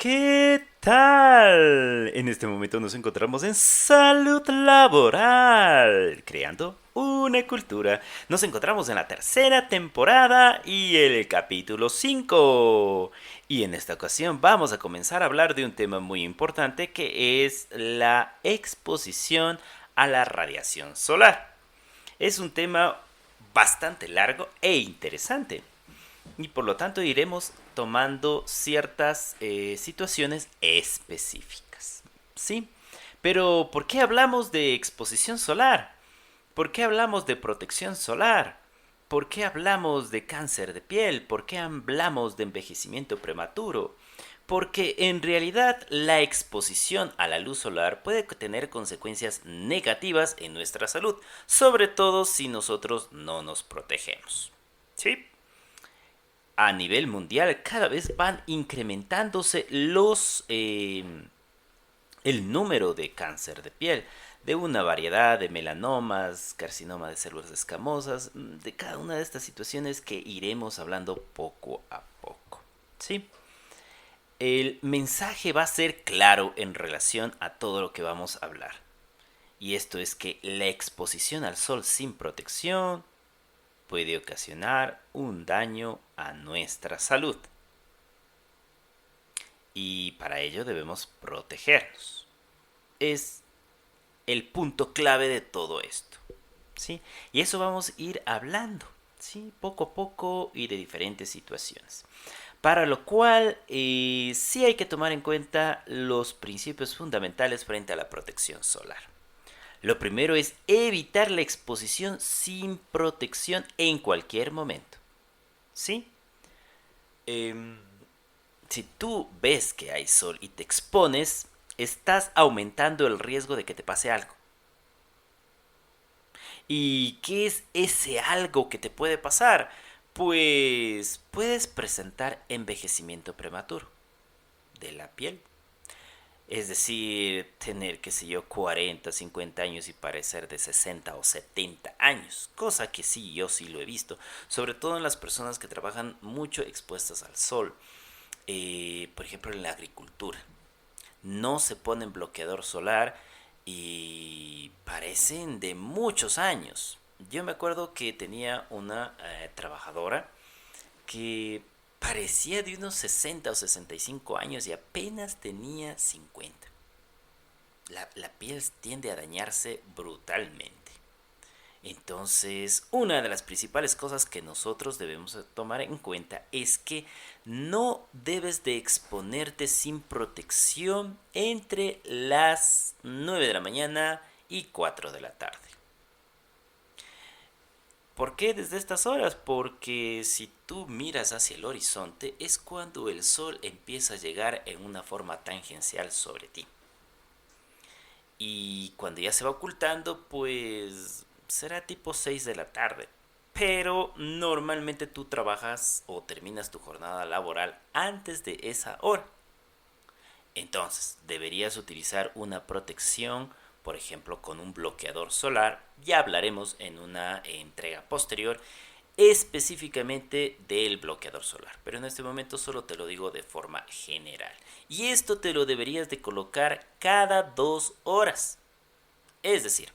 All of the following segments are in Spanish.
¿Qué tal? En este momento nos encontramos en salud laboral, creando una cultura. Nos encontramos en la tercera temporada y el capítulo 5. Y en esta ocasión vamos a comenzar a hablar de un tema muy importante que es la exposición a la radiación solar. Es un tema bastante largo e interesante y por lo tanto iremos tomando ciertas situaciones específicas. ¿Sí? Pero ¿por qué hablamos de exposición solar? ¿Por qué hablamos de protección solar? ¿Por qué hablamos de cáncer de piel? ¿Por qué hablamos de envejecimiento prematuro? Porque en realidad la exposición a la luz solar puede tener consecuencias negativas en nuestra salud, sobre todo si nosotros no nos protegemos. ¿Sí? A nivel mundial cada vez van incrementándose el número de cáncer de piel, de una variedad de melanomas, carcinoma de células escamosas, de cada una de estas situaciones que iremos hablando poco a poco. ¿Sí? El mensaje va a ser claro en relación a todo lo que vamos a hablar. Y esto es que la exposición al sol sin protección puede ocasionar un daño a nuestra salud. Y para ello debemos protegernos. Es el punto clave de todo esto. ¿Sí? Y eso vamos a ir hablando, ¿sí? Poco a poco y de diferentes situaciones. Para lo cual sí hay que tomar en cuenta los principios fundamentales frente a la protección solar. Lo primero es evitar la exposición sin protección en cualquier momento. ¿Sí? Em, si tú ves que hay sol y te expones, estás aumentando el riesgo de que te pase algo. ¿Y qué es ese algo que te puede pasar? Pues puedes presentar envejecimiento prematuro de la piel. Es decir, tener, qué sé yo, 40, 50 años y parecer de 60 o 70 años. Cosa que sí, yo sí lo he visto. Sobre todo en las personas que trabajan mucho expuestas al sol. Por ejemplo, en la agricultura. No se ponen bloqueador solar y parecen de muchos años. Yo me acuerdo que tenía una trabajadora que parecía de unos 60 o 65 años y apenas tenía 50. La piel tiende a dañarse brutalmente. Entonces, una de las principales cosas que nosotros debemos tomar en cuenta es que no debes de exponerte sin protección entre las 9 de la mañana y 4 de la tarde. ¿Por qué desde estas horas? Porque si tú miras hacia el horizonte es cuando el sol empieza a llegar en una forma tangencial sobre ti. Y cuando ya se va ocultando, pues será tipo 6 de la tarde. Pero normalmente tú trabajas o terminas tu jornada laboral antes de esa hora. Entonces, deberías utilizar una protección, por ejemplo, con un bloqueador solar. Ya hablaremos en una entrega posterior específicamente del bloqueador solar. Pero en este momento solo te lo digo de forma general. Y esto te lo deberías de colocar cada 2 horas. Es decir,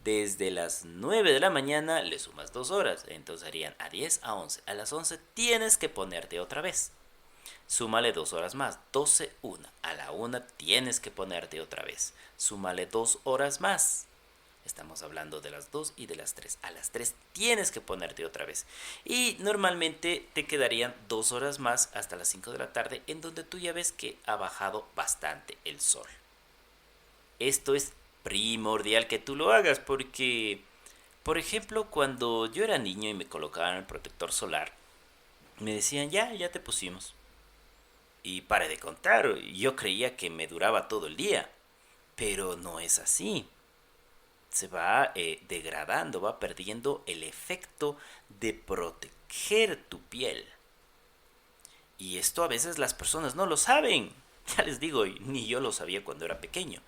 desde las 9 de la mañana le sumas 2 horas. Entonces harían a 10 a 11. A las 11 tienes que ponerte otra vez. Súmale 2 horas más. 12, 1. A la 1 tienes que ponerte otra vez. Súmale 2 horas más. Estamos hablando de las 2 y de las 3. A las 3 tienes que ponerte otra vez. Y normalmente te quedarían 2 horas más hasta las 5 de la tarde, en donde tú ya ves que ha bajado bastante el sol. Esto es primordial que tú lo hagas porque, por ejemplo, cuando yo era niño y me colocaban el protector solar, me decían, ya te pusimos. Y pare de contar, yo creía que me duraba todo el día, pero no es así. Se va degradando, va perdiendo el efecto de proteger tu piel. Y esto a veces las personas no lo saben. Ya les digo, ni yo lo sabía cuando era pequeño.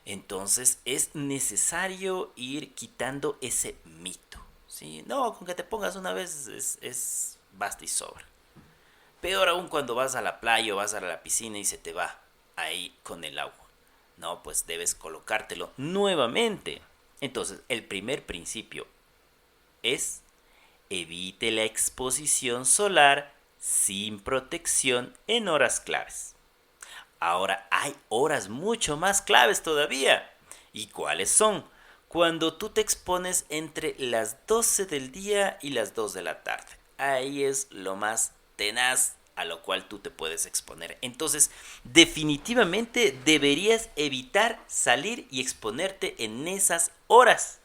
Entonces es necesario ir quitando ese mito. ¿Sí? No, con que te pongas una vez es basta y sobra. Peor aún cuando vas a la playa o vas a la piscina y se te va ahí con el agua. No, pues debes colocártelo nuevamente. Entonces, el primer principio es: evite la exposición solar sin protección en horas claves. Ahora hay horas mucho más claves todavía. ¿Y cuáles son? Cuando tú te expones entre las 12 del día y las 2 de la tarde. Ahí es lo más tenaz a lo cual tú te puedes exponer. Entonces, definitivamente deberías evitar salir y exponerte en esas horas.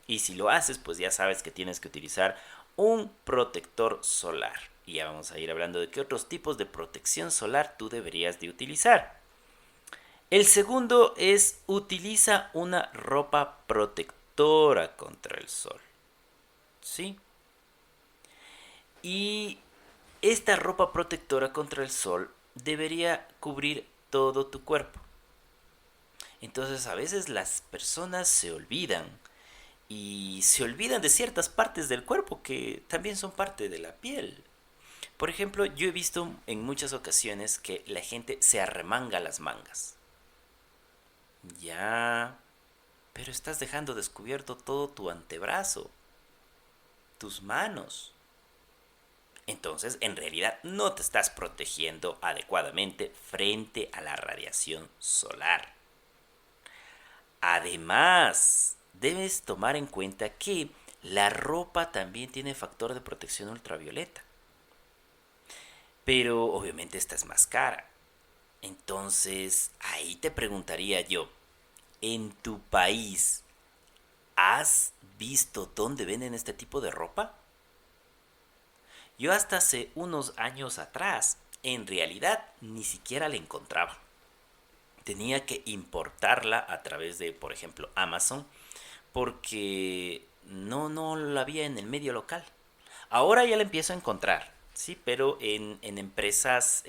Y si lo haces, pues ya sabes que tienes que utilizar un protector solar. Y ya vamos a ir hablando de qué otros tipos de protección solar tú deberías de utilizar. El segundo es: utiliza una ropa protectora contra el sol. ¿Sí? Y esta ropa protectora contra el sol debería cubrir todo tu cuerpo. Entonces a veces las personas se olvidan y se olvidan de ciertas partes del cuerpo que también son parte de la piel. Por ejemplo, yo he visto en muchas ocasiones que la gente se arremanga las mangas. Ya, pero estás dejando descubierto todo tu antebrazo, tus manos. Entonces, en realidad, no te estás protegiendo adecuadamente frente a la radiación solar. Además, debes tomar en cuenta que la ropa también tiene factor de protección ultravioleta. Pero obviamente esta es más cara. Entonces, ahí te preguntaría yo, ¿en tu país has visto dónde venden este tipo de ropa? Yo hasta hace unos años atrás, en realidad, ni siquiera la encontraba. Tenía que importarla a través de, por ejemplo, Amazon, porque no la había en el medio local. Ahora ya la empiezo a encontrar, sí, pero en empresas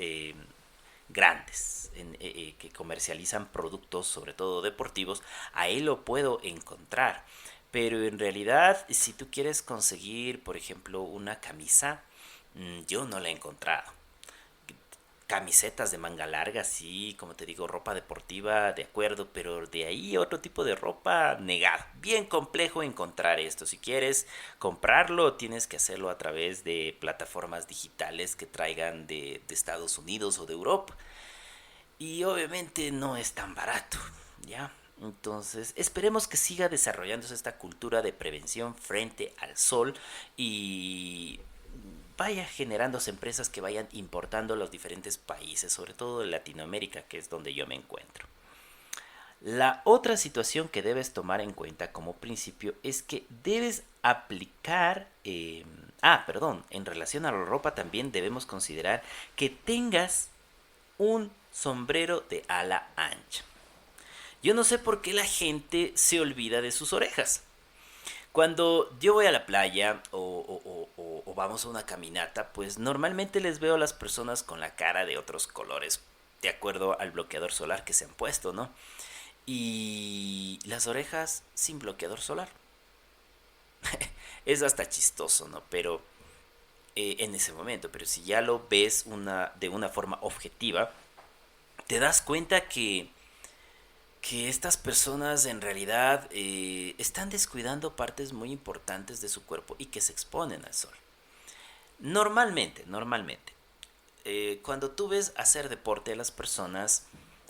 grandes que comercializan productos, sobre todo deportivos, ahí lo puedo encontrar. Pero en realidad, si tú quieres conseguir, por ejemplo, una camisa, yo no la he encontrado. Camisetas de manga larga, sí, como te digo, ropa deportiva, de acuerdo, pero de ahí otro tipo de ropa, negado. Bien complejo encontrar esto. Si quieres comprarlo, tienes que hacerlo a través de plataformas digitales que traigan de Estados Unidos o de Europa. Y obviamente no es tan barato, ¿ya? Entonces, esperemos que siga desarrollándose esta cultura de prevención frente al sol y vaya generándose empresas que vayan importando a los diferentes países, sobre todo de Latinoamérica, que es donde yo me encuentro. La otra situación que debes tomar en cuenta como principio es que debes aplicar... perdón, en relación a la ropa también debemos considerar que tengas un sombrero de ala ancha. Yo no sé por qué la gente se olvida de sus orejas. Cuando yo voy a la playa o vamos a una caminata, pues normalmente les veo a las personas con la cara de otros colores, de acuerdo al bloqueador solar que se han puesto, ¿no? Y las orejas sin bloqueador solar. Es hasta chistoso, ¿no? Pero en ese momento, pero si ya lo ves de una forma objetiva, te das cuenta que estas personas en realidad están descuidando partes muy importantes de su cuerpo y que se exponen al sol. Normalmente, cuando tú ves hacer deporte a las personas,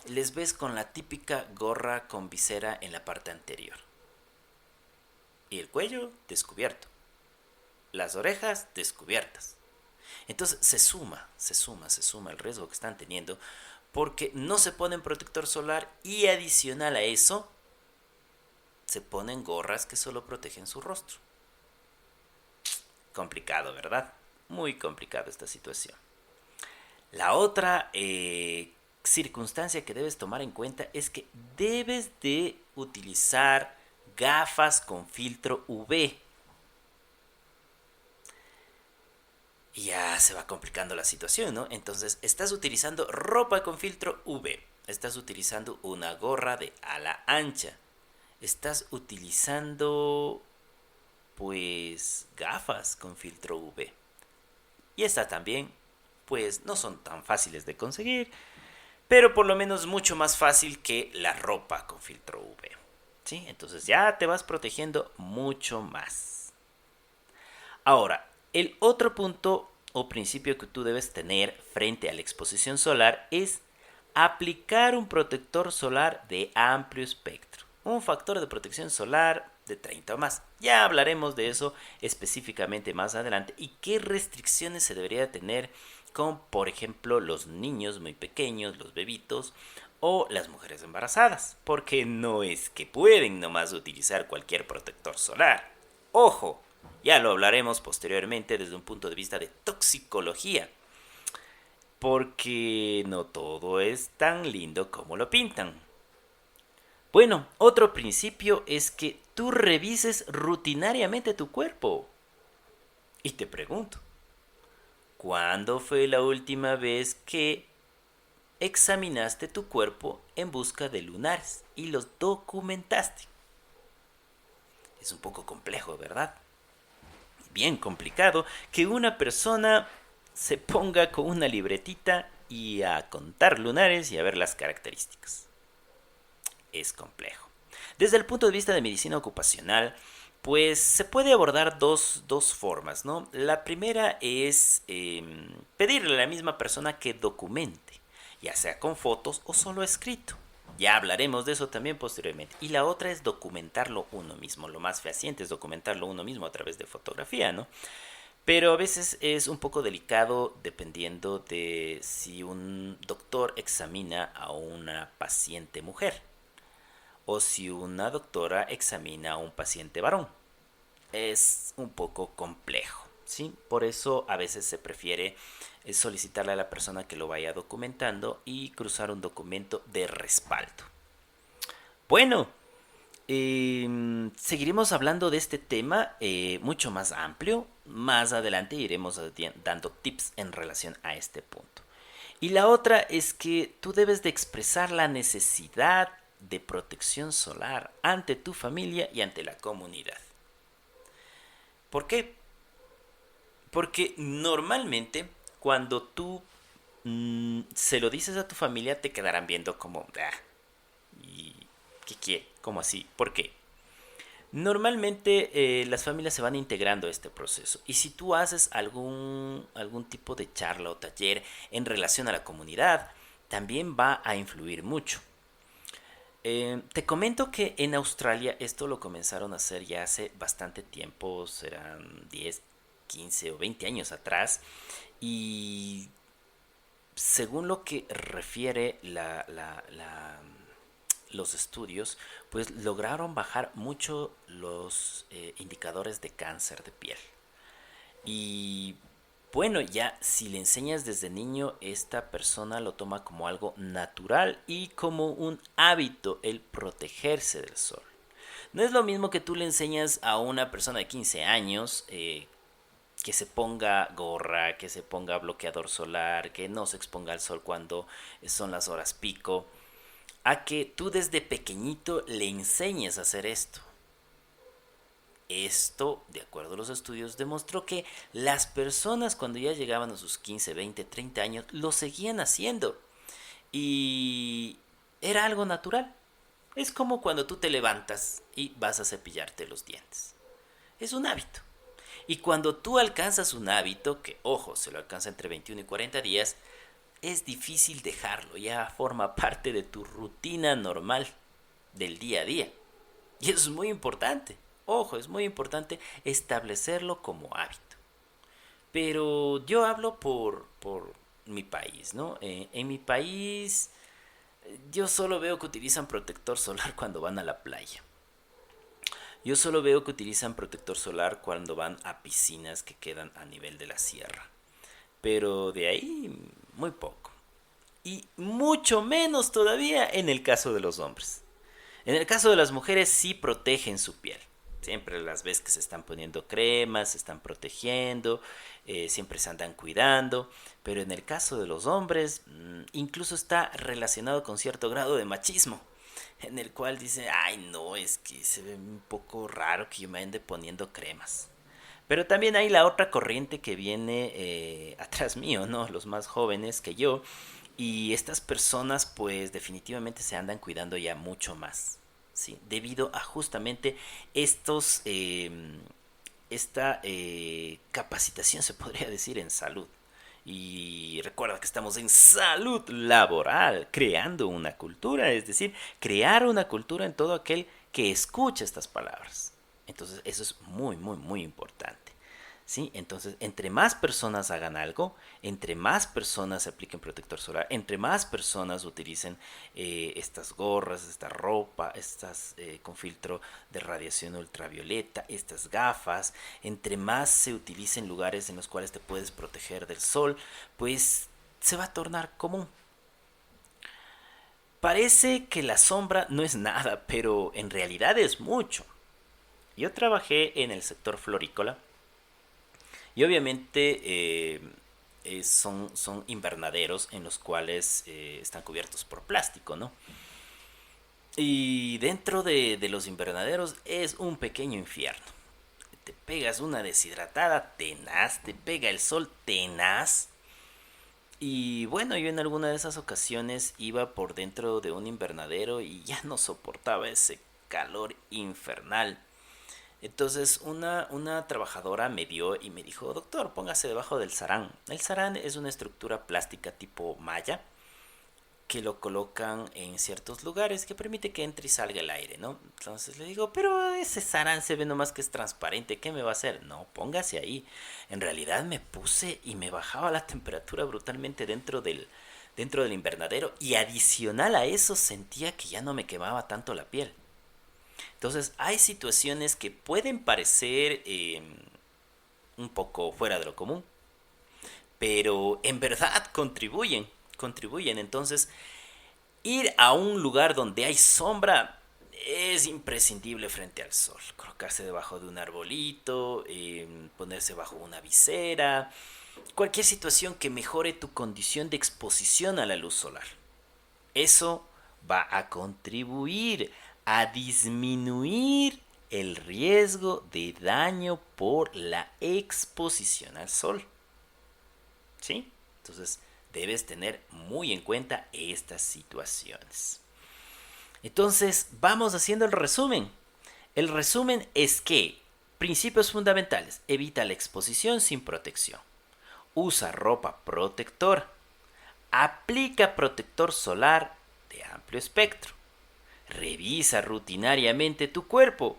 les ves con la típica gorra con visera en la parte anterior. Y el cuello descubierto. Las orejas descubiertas. Entonces se suma el riesgo que están teniendo porque no se ponen protector solar y adicional a eso se ponen gorras que solo protegen su rostro. Complicado, ¿verdad? Muy complicada esta situación. La otra circunstancia que debes tomar en cuenta es que debes de utilizar gafas con filtro UV. Y ya se va complicando la situación, ¿no? Entonces, estás utilizando ropa con filtro UV. Estás utilizando una gorra de ala ancha. Estás utilizando, pues, gafas con filtro UV. Y está también pues no son tan fáciles de conseguir, pero por lo menos mucho más fácil que la ropa con filtro UV. ¿Sí? Entonces ya te vas protegiendo mucho más. Ahora, el otro punto o principio que tú debes tener frente a la exposición solar es aplicar un protector solar de amplio espectro. Un factor de protección solar de 30 o más. Ya hablaremos de eso específicamente más adelante y qué restricciones se debería tener con, por ejemplo, los niños muy pequeños, los bebitos o las mujeres embarazadas, porque no es que pueden nomás utilizar cualquier protector solar. Ojo, ya lo hablaremos posteriormente desde un punto de vista de toxicología, porque no todo es tan lindo como lo pintan. Bueno, otro principio es que tú revises rutinariamente tu cuerpo. Y te pregunto, ¿cuándo fue la última vez que examinaste tu cuerpo en busca de lunares y los documentaste? Es un poco complejo, ¿verdad? Bien complicado que una persona se ponga con una libretita y a contar lunares y a ver las características. Es complejo. Desde el punto de vista de medicina ocupacional, pues se puede abordar dos formas, ¿no? La primera es pedirle a la misma persona que documente, ya sea con fotos o solo escrito. Ya hablaremos de eso también posteriormente. Y la otra es documentarlo uno mismo. Lo más fehaciente es documentarlo uno mismo a través de fotografía, ¿no? Pero a veces es un poco delicado dependiendo de si un doctor examina a una paciente mujer o si una doctora examina a un paciente varón. Es un poco complejo, ¿sí? Por eso a veces se prefiere solicitarle a la persona que lo vaya documentando y cruzar un documento de respaldo. Bueno, seguiremos hablando de este tema mucho más amplio. Más adelante iremos dando tips en relación a este punto. Y la otra es que tú debes de expresar la necesidad de protección solar ante tu familia y ante la comunidad. ¿Por qué? Porque normalmente cuando tú se lo dices a tu familia te quedarán viendo como, ¿y qué quiere? ¿Cómo así? ¿Por qué? Normalmente las familias se van integrando a este proceso y si tú haces algún tipo de charla o taller en relación a la comunidad, también va a influir mucho. Te comento que en Australia esto lo comenzaron a hacer ya hace bastante tiempo, serán 10, 15 o 20 años atrás, y según lo que refiere los estudios, pues lograron bajar mucho los indicadores de cáncer de piel. Y bueno, ya si le enseñas desde niño, esta persona lo toma como algo natural y como un hábito el protegerse del sol. No es lo mismo que tú le enseñas a una persona de 15 años que se ponga gorra, que se ponga bloqueador solar, que no se exponga al sol cuando son las horas pico, a que tú desde pequeñito le enseñes a hacer esto. Esto, de acuerdo a los estudios, demostró que las personas cuando ya llegaban a sus 15, 20, 30 años lo seguían haciendo. Y era algo natural. Es como cuando tú te levantas y vas a cepillarte los dientes. Es un hábito. Y cuando tú alcanzas un hábito, que ojo, se lo alcanza entre 21 y 40 días, es difícil dejarlo, ya forma parte de tu rutina normal del día a día. Y eso es muy importante. Ojo, es muy importante establecerlo como hábito. Pero yo hablo por mi país, ¿no? En mi país yo solo veo que utilizan protector solar cuando van a la playa. Yo solo veo que utilizan protector solar cuando van a piscinas que quedan a nivel de la sierra. Pero de ahí muy poco. Y mucho menos todavía en el caso de los hombres. En el caso de las mujeres sí protegen su piel. Siempre las ves que se están poniendo cremas, se están protegiendo, siempre se andan cuidando. Pero en el caso de los hombres, incluso está relacionado con cierto grado de machismo. En el cual dice, ay no, es que se ve un poco raro que yo me ande poniendo cremas. Pero también hay la otra corriente que viene atrás mío, ¿no? Los más jóvenes que yo. Y estas personas pues definitivamente se andan cuidando ya mucho más, ¿sí? Debido a justamente estos, esta capacitación, se podría decir, en salud. Y recuerda que estamos en salud laboral, creando una cultura, es decir, crear una cultura en todo aquel que escucha estas palabras. Entonces eso es muy, muy, muy importante. ¿Sí? Entonces, entre más personas hagan algo, entre más personas se apliquen protector solar, entre más personas utilicen estas gorras, esta ropa, estas con filtro de radiación ultravioleta, estas gafas, entre más se utilicen lugares en los cuales te puedes proteger del sol, pues se va a tornar común. Parece que la sombra no es nada, pero en realidad es mucho. Yo trabajé en el sector florícola y obviamente son invernaderos en los cuales están cubiertos por plástico, ¿no? Y dentro de los invernaderos es un pequeño infierno. Te pegas una deshidratada tenaz, te pega el sol tenaz. Y bueno, yo en alguna de esas ocasiones iba por dentro de un invernadero y ya no soportaba ese calor infernal. Entonces una trabajadora me vio y me dijo, doctor, póngase debajo del sarán. El sarán es una estructura plástica tipo malla que lo colocan en ciertos lugares que permite que entre y salga el aire, ¿no? Entonces le digo, pero ese sarán se ve nomás que es transparente, ¿qué me va a hacer? No, póngase ahí. En realidad me puse y me bajaba la temperatura brutalmente dentro del invernadero y adicional a eso sentía que ya no me quemaba tanto la piel. Entonces hay situaciones que pueden parecer un poco fuera de lo común, pero en verdad contribuyen. Entonces ir a un lugar donde hay sombra es imprescindible frente al sol. Colocarse debajo de un arbolito, ponerse bajo una visera, cualquier situación que mejore tu condición de exposición a la luz solar. Eso va a contribuir a disminuir el riesgo de daño por la exposición al sol. ¿Sí? Entonces debes tener muy en cuenta estas situaciones. Entonces vamos haciendo el resumen. El resumen es que principios fundamentales: evita la exposición sin protección, usa ropa protectora, aplica protector solar de amplio espectro, revisa rutinariamente tu cuerpo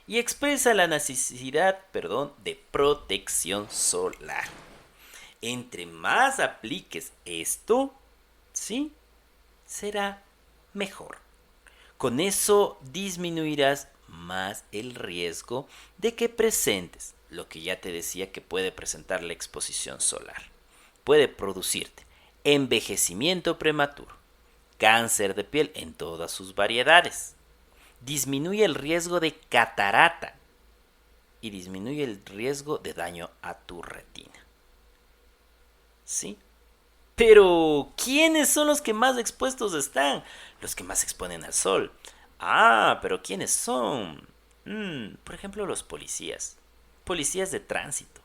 y expresa la necesidad, de protección solar. Entre más apliques esto, ¿sí? Será mejor. Con eso disminuirás más el riesgo de que presentes lo que ya te decía que puede presentar la exposición solar. Puede producirte envejecimiento prematuro, cáncer de piel en todas sus variedades, disminuye el riesgo de catarata y disminuye el riesgo de daño a tu retina. ¿Sí? Pero, ¿quiénes son los que más expuestos están? Los que más se exponen al sol. Ah, pero ¿quiénes son? Por ejemplo, los policías. Policías de tránsito.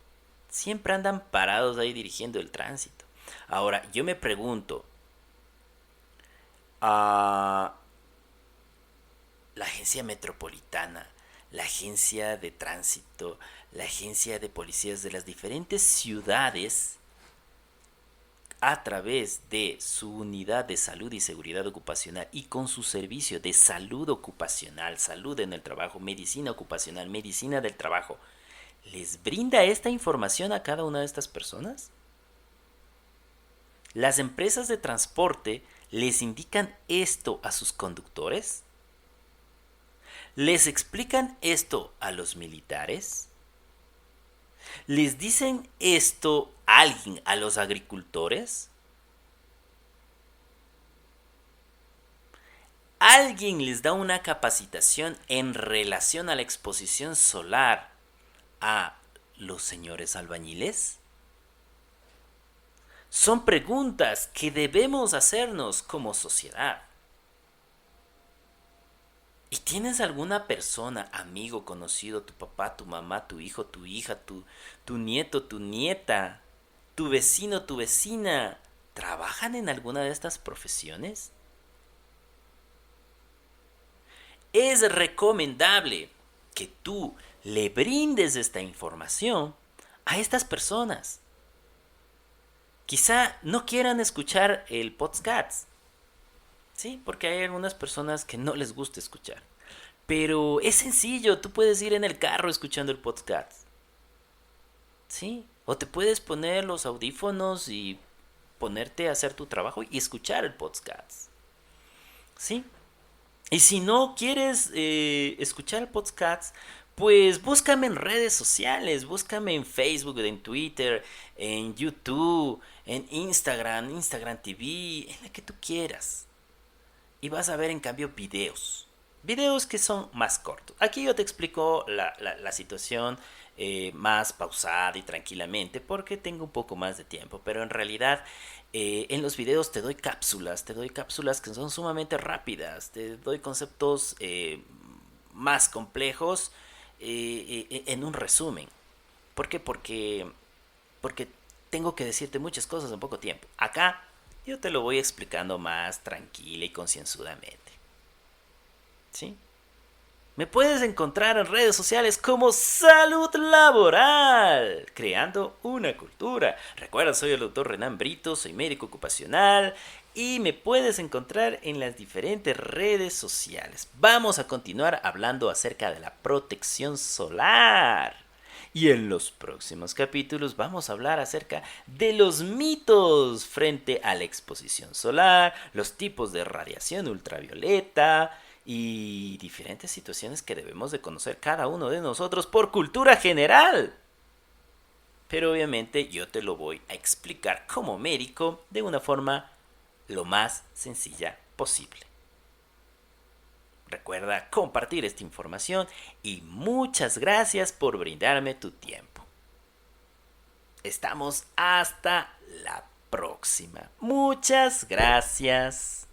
Siempre andan parados ahí dirigiendo el tránsito. Ahora, yo me pregunto, ¿a la agencia metropolitana, la agencia de tránsito, la agencia de policías de las diferentes ciudades, a través de su unidad de salud y seguridad ocupacional y con su servicio de salud ocupacional, salud en el trabajo, medicina ocupacional, medicina del trabajo, les brinda esta información a cada una de estas personas? ¿Las empresas de transporte les indican esto a sus conductores? ¿Les explican esto a los militares? ¿Les dicen esto alguien a los agricultores? ¿Alguien les da una capacitación en relación a la exposición solar a los señores albañiles? Son preguntas que debemos hacernos como sociedad. ¿Y tienes alguna persona, amigo, conocido, tu papá, tu mamá, tu hijo, tu hija, tu nieto, tu nieta, tu vecino, tu vecina, trabajan en alguna de estas profesiones? Es recomendable que tú le brindes esta información a estas personas. Quizá no quieran escuchar el podcast, ¿sí? Porque hay algunas personas que no les gusta escuchar. Pero es sencillo, tú puedes ir en el carro escuchando el podcast, ¿sí? O te puedes poner los audífonos y ponerte a hacer tu trabajo y escuchar el podcast, ¿sí? Y si no quieres escuchar el podcast, pues búscame en redes sociales, búscame en Facebook, en Twitter, en YouTube, en Instagram, Instagram TV, en la que tú quieras. Y vas a ver en cambio videos. Videos que son más cortos. Aquí yo te explico la situación más pausada y tranquilamente porque tengo un poco más de tiempo. Pero en realidad en los videos te doy cápsulas que son sumamente rápidas, te doy conceptos más complejos en un resumen. ¿Por qué? Porque tengo que decirte muchas cosas en poco tiempo. Acá yo te lo voy explicando más tranquila y concienzudamente. ¿Sí? Me puedes encontrar en redes sociales como Salud Laboral, creando una cultura. Recuerda, soy el doctor Renan Brito, soy médico ocupacional y me puedes encontrar en las diferentes redes sociales. Vamos a continuar hablando acerca de la protección solar. Y en los próximos capítulos vamos a hablar acerca de los mitos frente a la exposición solar, los tipos de radiación ultravioleta y diferentes situaciones que debemos de conocer cada uno de nosotros por cultura general. Pero obviamente yo te lo voy a explicar como médico de una forma lo más sencilla posible. Recuerda compartir esta información y muchas gracias por brindarme tu tiempo. Estamos hasta la próxima. Muchas gracias.